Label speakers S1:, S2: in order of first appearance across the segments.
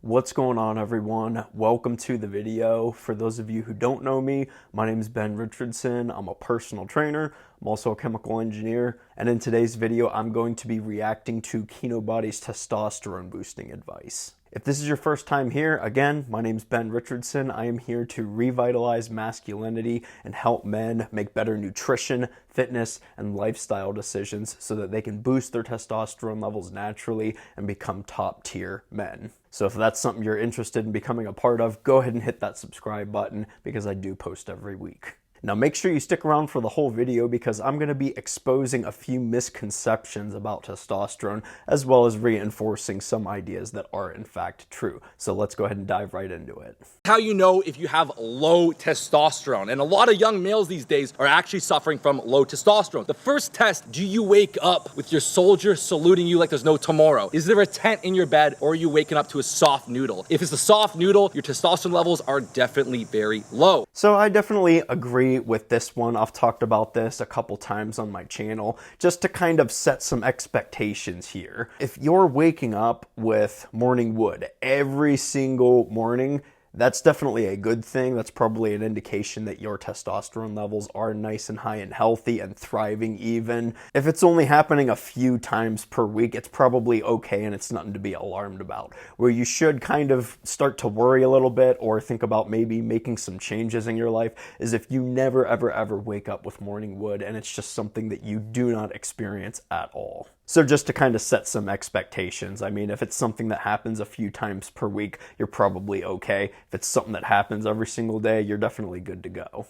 S1: What's going on, everyone? Welcome to the video. For those of you who don't know me, my name is Ben Richardson. I'm a personal trainer. I'm also a chemical engineer. And in today's video, I'm going to be reacting to Kinobody's testosterone boosting advice. If this is your first time here, again, my name is Ben Richardson. I am here to revitalize masculinity and help men make better nutrition, fitness, and lifestyle decisions so that they can boost their testosterone levels naturally and become top tier men. So if that's something you're interested in becoming a part of, go ahead and hit that subscribe button because I do post every week. Now make sure you stick around for the whole video because I'm going to be exposing a few misconceptions about testosterone as well as reinforcing some ideas that are in fact true. So let's go ahead and dive right into it.
S2: How you know if you have low testosterone, and a lot of young males these days are actually suffering from low testosterone. The first test, do you wake up with your soldier saluting you like there's no tomorrow? Is there a tent in your bed, or are you waking up to a soft noodle? If it's a soft noodle, your testosterone levels are definitely very low.
S1: So I definitely agree with this one. I've talked about this a couple times on my channel just to kind of set some expectations here. If you're waking up with morning wood every single morning, that's definitely a good thing. That's probably an indication that your testosterone levels are nice and high and healthy and thriving even. If it's only happening a few times per week, it's probably okay and it's nothing to be alarmed about. Where you should kind of start to worry a little bit or think about maybe making some changes in your life is if you never ever wake up with morning wood and it's just something that you do not experience at all. So just to kind of set some expectations, I mean, if it's something that happens a few times per week, you're probably okay. If it's something that happens every single day, you're definitely good to go.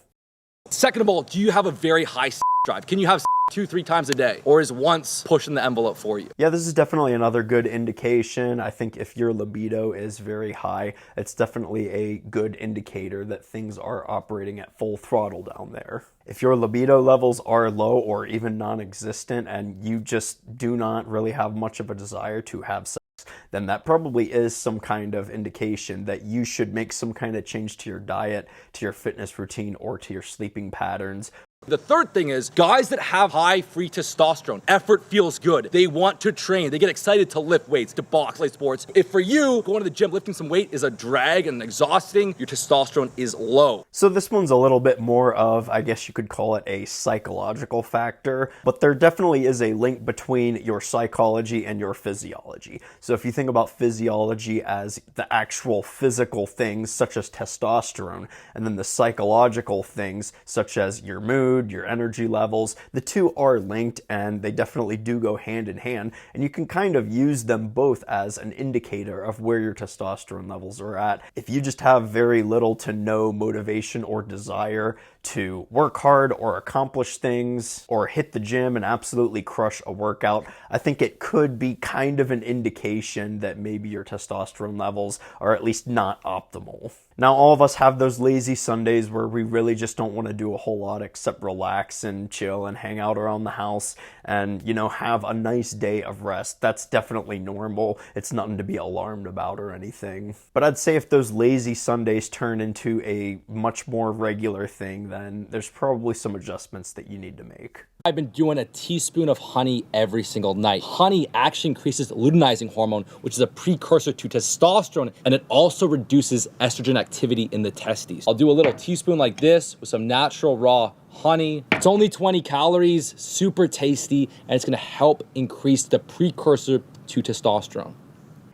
S2: Second of all, do you have a very high drive? Can you have 2-3 times a day, or is once pushing the envelope for you?
S1: Yeah, this is definitely another good indication. I think if your libido is very high, it's definitely a good indicator that things are operating at full throttle down there. If your libido levels are low or even non-existent and you just do not really have much of a desire to have sex, then that probably is some kind of indication that you should make some kind of change to your diet, to your fitness routine, or to your sleeping patterns.
S2: The third thing is guys that have high free testosterone, effort feels good. They want to train. They get excited to lift weights, to box, play sports. If for you, going to the gym, lifting some weight is a drag and exhausting, your testosterone is low.
S1: So this one's a little bit more of, I guess you could call it a psychological factor, but there definitely is a link between your psychology and your physiology. So if you think about physiology as the actual physical things such as testosterone, and then the psychological things such as your mood, your energy levels, the two are linked and they definitely do go hand in hand, and you can kind of use them both as an indicator of where your testosterone levels are at. If you just have very little to no motivation or desire to work hard or accomplish things or hit the gym and absolutely crush a workout, I think it could be kind of an indication that maybe your testosterone levels are at least not optimal. Now, all of us have those lazy Sundays where we really just don't want to do a whole lot except relax and chill and hang out around the house and, you know, have a nice day of rest. That's definitely normal. It's nothing to be alarmed about or anything. But I'd say if those lazy Sundays turn into a much more regular thing, then there's probably some adjustments that you need to make.
S2: I've been doing a teaspoon of honey every single night. Honey actually increases luteinizing hormone, which is a precursor to testosterone, and it also reduces estrogen activity in the testes. I'll do a little teaspoon like this with some natural raw honey. It's only 20 calories, super tasty, and it's gonna help increase the precursor to testosterone.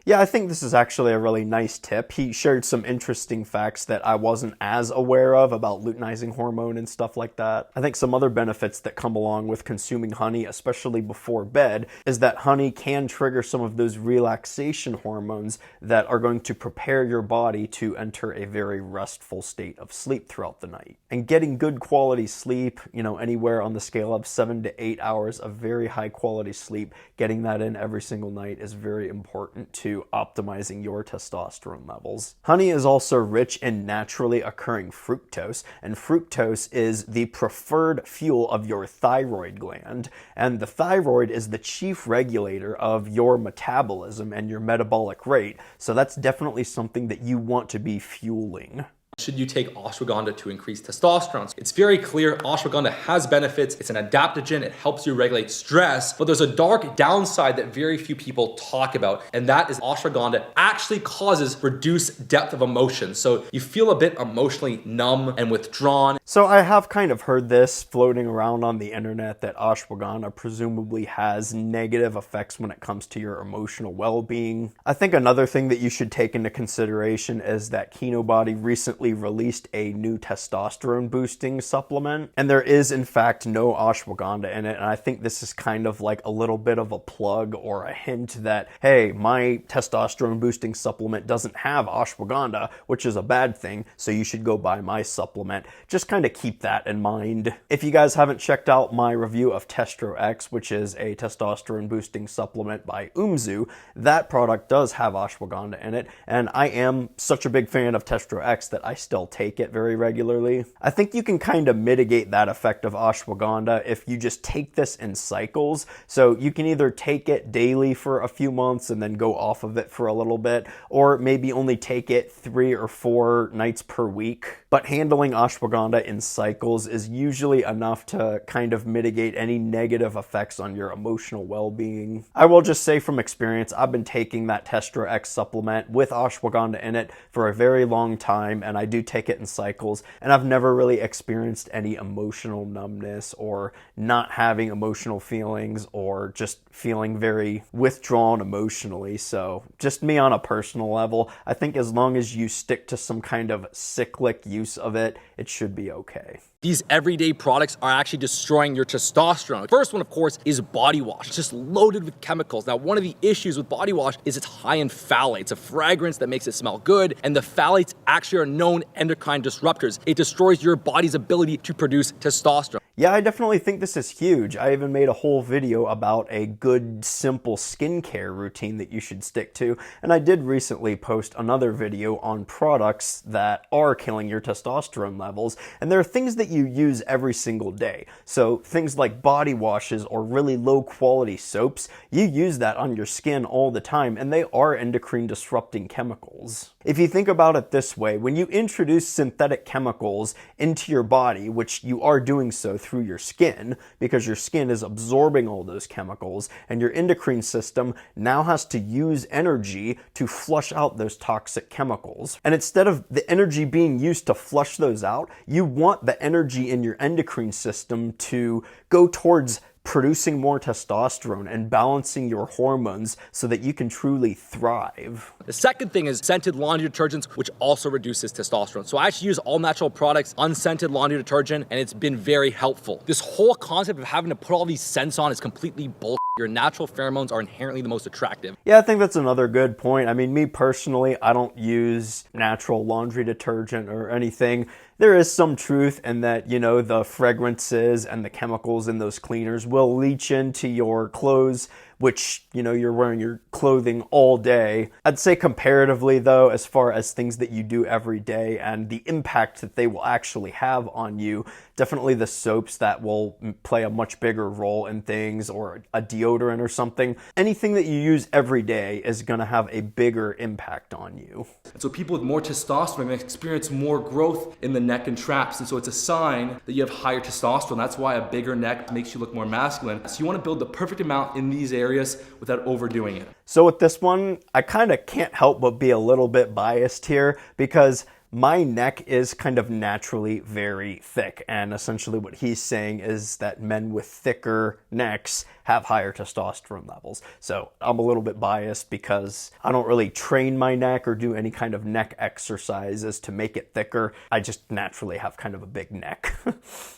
S1: Yeah, I think this is actually a really nice tip. He shared some interesting facts that I wasn't as aware of about luteinizing hormone and stuff like that. I think some other benefits that come along with consuming honey, especially before bed, is that honey can trigger some of those relaxation hormones that are going to prepare your body to enter a very restful state of sleep throughout the night. And getting good quality sleep, you know, anywhere on the scale of 7 to 8 hours of very high quality sleep, getting that in every single night is very important to optimizing your testosterone levels. Honey is also rich in naturally occurring fructose, and fructose is the preferred fuel of your thyroid gland, and the thyroid is the chief regulator of your metabolism and your metabolic rate, so that's definitely something that you want to be fueling.
S2: Should you take ashwagandha to increase testosterone? It's very clear ashwagandha has benefits. It's an adaptogen. It helps you regulate stress, but there's a dark downside that very few people talk about, and that is ashwagandha actually causes reduced depth of emotion. So you feel a bit emotionally numb and withdrawn.
S1: So I have kind of heard this floating around on the internet that ashwagandha presumably has negative effects when it comes to your emotional well-being. I think another thing that you should take into consideration is that Kinobody recently released a new testosterone boosting supplement, and there is in fact no ashwagandha in it, and I think this is kind of like a little bit of a plug or a hint that, hey, my testosterone boosting supplement doesn't have ashwagandha, which is a bad thing, so you should go buy my supplement. Just kind of keep that in mind. If you guys haven't checked out my review of Testro X, which is a testosterone boosting supplement by Umzu, that product does have ashwagandha in it, and I am such a big fan of Testro X that I still take it very regularly. I think you can kind of mitigate that effect of ashwagandha if you just take this in cycles. So you can either take it daily for a few months and then go off of it for a little bit, or maybe only take it 3 or 4 nights per week. But handling ashwagandha in cycles is usually enough to kind of mitigate any negative effects on your emotional well-being. I will just say from experience, I've been taking that Testro X supplement with ashwagandha in it for a very long time, and I do take it in cycles, and I've never really experienced any emotional numbness or not having emotional feelings or just feeling very withdrawn emotionally. So just me on a personal level, I think as long as you stick to some kind of cyclic use of it, it should be okay.
S2: These everyday products are actually destroying your testosterone. The first one, of course, is body wash. It's just loaded with chemicals. Now, one of the issues with body wash is it's high in phthalates, a fragrance that makes it smell good, and the phthalates actually are known endocrine disruptors. It destroys your body's ability to produce testosterone.
S1: Yeah, I definitely think this is huge. I even made a whole video about a good, simple skincare routine that you should stick to, and I did recently post another video on products that are killing your testosterone levels, and there are things that you use every single day. So things like body washes or really low quality soaps, you use that on your skin all the time, and they are endocrine disrupting chemicals. If you think about it this way, when you introduce synthetic chemicals into your body, which you are doing so through your skin, because your skin is absorbing all those chemicals, and your endocrine system now has to use energy to flush out those toxic chemicals. And instead of the energy being used to flush those out, you want the energy in your endocrine system to go towards producing more testosterone and balancing your hormones so that you can truly thrive.
S2: The second thing is scented laundry detergents, which also reduces testosterone. So I actually use all natural products, unscented laundry detergent, and it's been very helpful. This whole concept of having to put all these scents on is completely bullshit. Your natural pheromones are inherently the most attractive.
S1: Yeah, I think that's another good point. I mean, me personally, I don't use natural laundry detergent or anything. There is some truth in that, you know, the fragrances and the chemicals in those cleaners will leach into your clothes, which, you know, you're wearing your clothing all day. I'd say comparatively, though, as far as things that you do every day and the impact that they will actually have on you, definitely the soaps that will play a much bigger role in things, or a deodorant or something. Anything that you use every day is going to have a bigger impact on you.
S3: And so people with more testosterone experience more growth in the neck and traps. And so it's a sign that you have higher testosterone. That's why a bigger neck makes you look more masculine. So you want to build the perfect amount in these areas without overdoing it.
S1: So with this one, I kind of can't help but be a little bit biased here, because my neck is kind of naturally very thick, and essentially what he's saying is that men with thicker necks have higher testosterone levels. So I'm a little bit biased because I don't really train my neck or do any kind of neck exercises to make it thicker. I just naturally have kind of a big neck.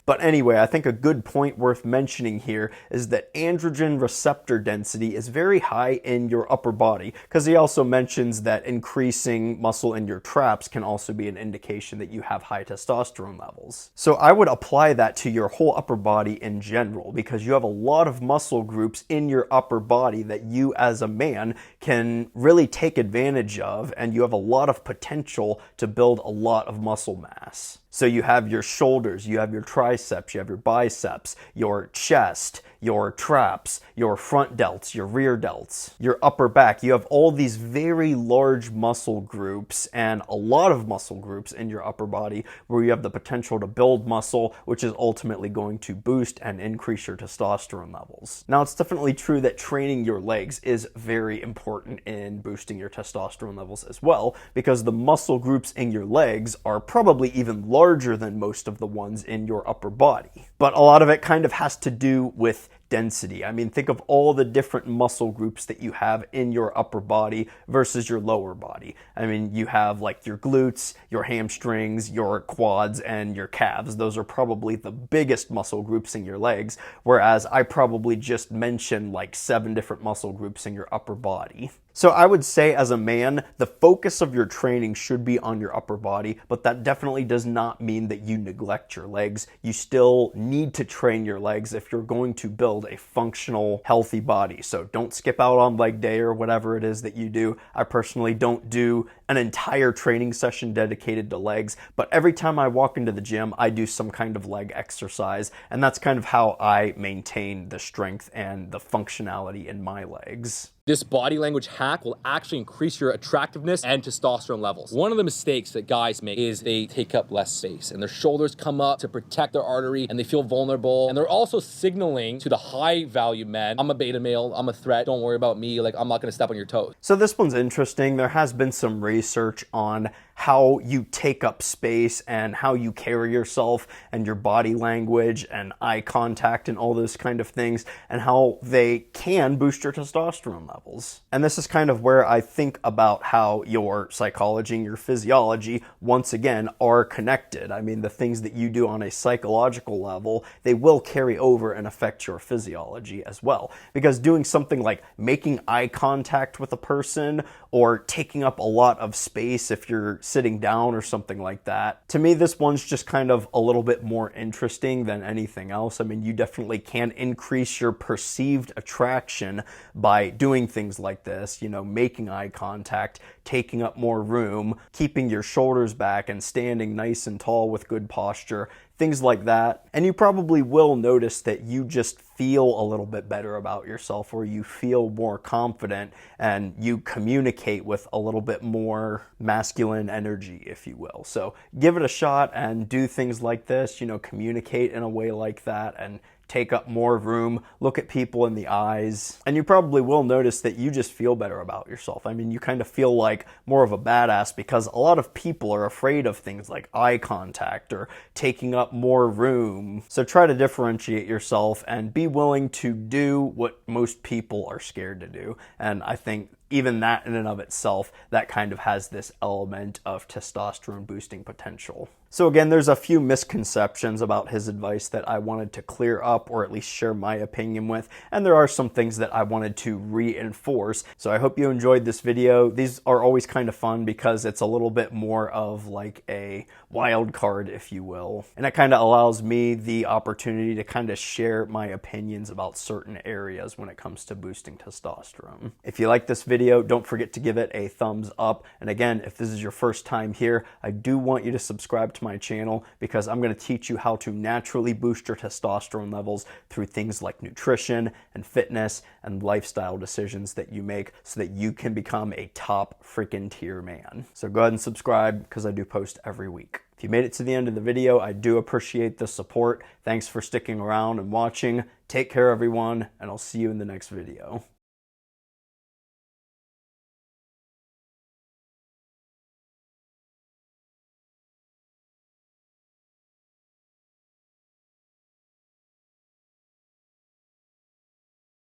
S1: But anyway, I think a good point worth mentioning here is that androgen receptor density is very high in your upper body, because he also mentions that increasing muscle in your traps can also be an indication that you have high testosterone levels. So I would apply that to your whole upper body in general, because you have a lot of muscle groups in your upper body that you as a man can really take advantage of, and you have a lot of potential to build a lot of muscle mass. So you have your shoulders, you have your triceps, you have your biceps, your chest, your traps, your front delts, your rear delts, your upper back. You have all these very large muscle groups and a lot of muscle groups in your upper body where you have the potential to build muscle, which is ultimately going to boost and increase your testosterone levels. Now, it's definitely true that training your legs is very important in boosting your testosterone levels as well, because the muscle groups in your legs are probably even larger than most of the ones in your upper body. But a lot of it kind of has to do with density. I mean, think of all the different muscle groups that you have in your upper body versus your lower body. I mean, you have like your glutes, your hamstrings, your quads, and your calves. Those are probably the biggest muscle groups in your legs, whereas I probably just mentioned like 7 different muscle groups in your upper body. So I would say as a man, the focus of your training should be on your upper body, but that definitely does not mean that you neglect your legs. You still need to train your legs if you're going to build a functional, healthy body. So don't skip out on leg day or whatever it is that you do. I personally don't do an entire training session dedicated to legs, but every time I walk into the gym, I do some kind of leg exercise, and that's kind of how I maintain the strength and the functionality in my legs.
S2: This body language hack will actually increase your attractiveness and testosterone levels. One of the mistakes that guys make is they take up less space and their shoulders come up to protect their artery and they feel vulnerable. And they're also signaling to the high value men, I'm a beta male, I'm a threat, don't worry about me, like I'm not gonna step on your toes.
S1: So this one's interesting. There has been some research on how you take up space and how you carry yourself and your body language and eye contact and all those kind of things, and how they can boost your testosterone levels. And this is kind of where I think about how your psychology and your physiology, once again, are connected. I mean, the things that you do on a psychological level, they will carry over and affect your physiology as well. Because doing something like making eye contact with a person or taking up a lot of space if you're sitting down or something like that, to me, this one's just kind of a little bit more interesting than anything else. I mean, you definitely can increase your perceived attraction by doing things like this, you know, making eye contact, taking up more room, keeping your shoulders back and standing nice and tall with good posture, things like that. And you probably will notice that you just feel a little bit better about yourself, or you feel more confident and you communicate with a little bit more masculine energy, if you will. So give it a shot and do things like this, you know, communicate in a way like that and take up more room, look at people in the eyes, and you probably will notice that you just feel better about yourself. I mean, you kind of feel like more of a badass, because a lot of people are afraid of things like eye contact or taking up more room. So try to differentiate yourself and be willing to do what most people are scared to do. And I think even that in and of itself, that kind of has this element of testosterone boosting potential. So again, there's a few misconceptions about his advice that I wanted to clear up, or at least share my opinion with, and there are some things that I wanted to reinforce. So I hope you enjoyed this video. These are always kind of fun because it's a little bit more of like a wild card, if you will, and it kind of allows me the opportunity to kind of share my opinions about certain areas when it comes to boosting testosterone. If you like this video, don't forget to give it a thumbs up. And again, if this is your first time here, I do want you to subscribe to my channel, because I'm going to teach you how to naturally boost your testosterone levels through things like nutrition and fitness and lifestyle decisions that you make, so that you can become a top freaking tier man. So go ahead and subscribe, because I do post every week. If you made it to the end of the video, I do appreciate the support. Thanks for sticking around and watching. Take care, everyone, and I'll see you in the next video.